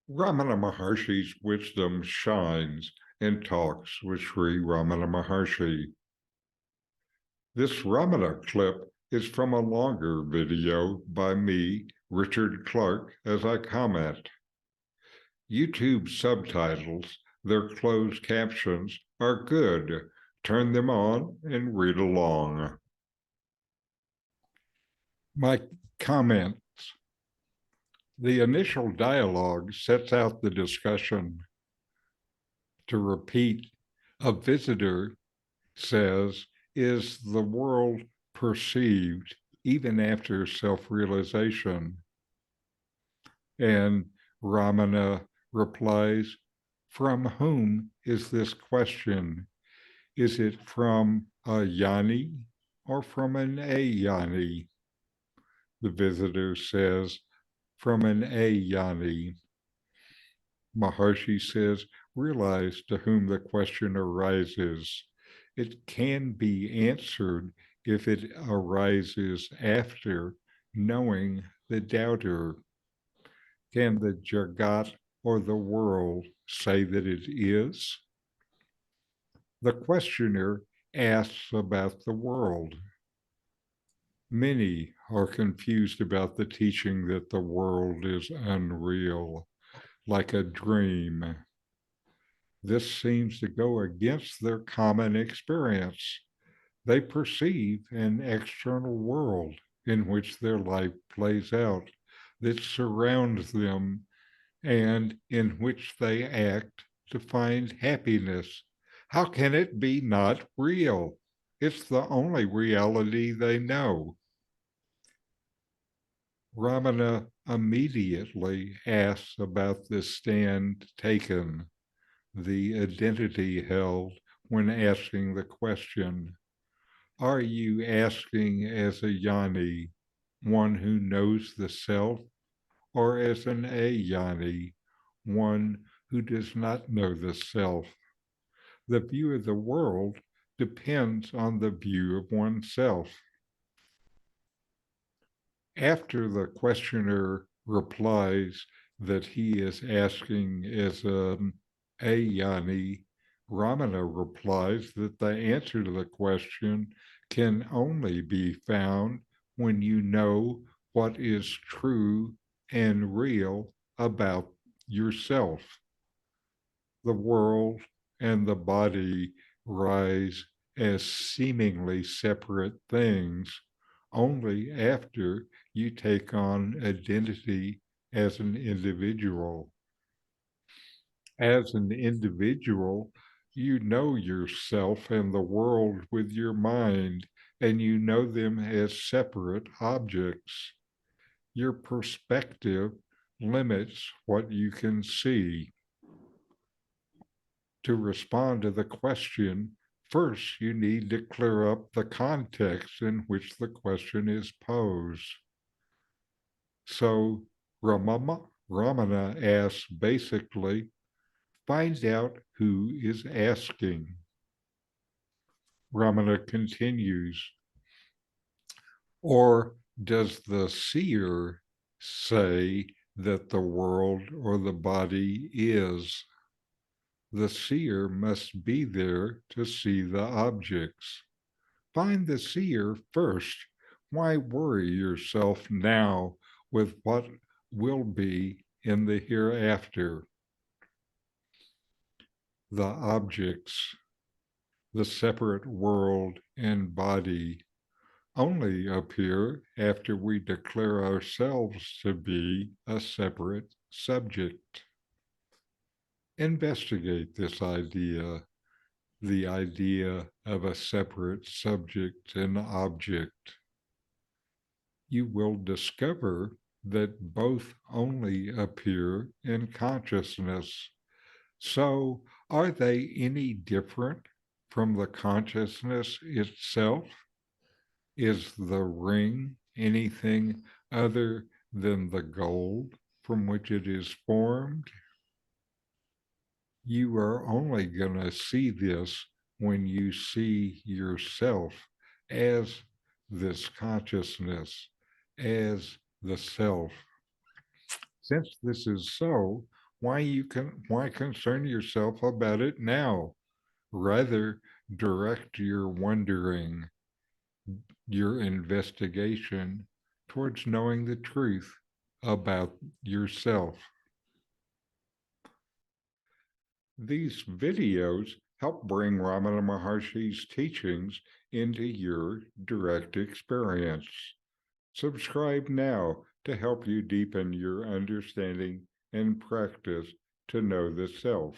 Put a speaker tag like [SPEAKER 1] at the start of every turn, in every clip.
[SPEAKER 1] Ramana Maharshi's wisdom shines in talks with Sri Ramana Maharshi. This Ramana clip is from a longer video by me, Richard Clarke, as I comment. YouTube subtitles, their closed captions, are good. Turn them on and read along. My comment. The initial dialogue sets out the discussion. To repeat, a visitor says, is the world perceived even after self-realization? And Ramana replies, from whom is this question? Is it from a jnani or from an ajnani? The visitor says, from an ajnani. Maharshi says, realize to whom the question arises. It can be answered if it arises after knowing the doubter. Can the jagat or the world say that it is? The questioner asks about the world. Many are confused about the teaching that the world is unreal, like a dream. This seems to go against their common experience. They perceive an external world in which their life plays out, that surrounds them and in which they act to find happiness. How can it be not real? It's the only reality they know. Ramana immediately asks about the stand taken, the identity held when asking the question. Are you asking as a jnani, one who knows the self, or as an ajnani, one who does not know the self? The view of the world depends on the view of oneself. After the questioner replies that he is asking as an ajnani, Ramana replies that the answer to the question can only be found when you know what is true and real about yourself. The world and the body rise as seemingly separate things only after you take on identity as an individual. As an individual, you know yourself and the world with your mind, and you know them as separate objects. Your perspective limits what you can see. To respond to the question, first you need to clear up the context in which the question is posed. So Ramana asks basically, find out who is asking. Ramana continues, or does the seer say that the world or the body is? The seer must be there to see the objects. Find the seer first. Why worry yourself now with what will be in the hereafter? The objects, the separate world and body, only appear after we declare ourselves to be a separate subject. Investigate this idea, the idea of a separate subject and object. You will discover that both only appear in consciousness. So, are they any different from the consciousness itself? Is the ring anything other than the gold from which it is formed? You are only going to see this when you see yourself as this consciousness, as the self. Since this is so, why concern yourself about it now? Rather, direct your wondering, your investigation towards knowing the truth about yourself. These videos help bring Ramana Maharshi's teachings into your direct experience. Subscribe now to help you deepen your understanding and practice to know the self.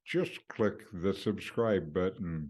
[SPEAKER 1] Just click the subscribe button.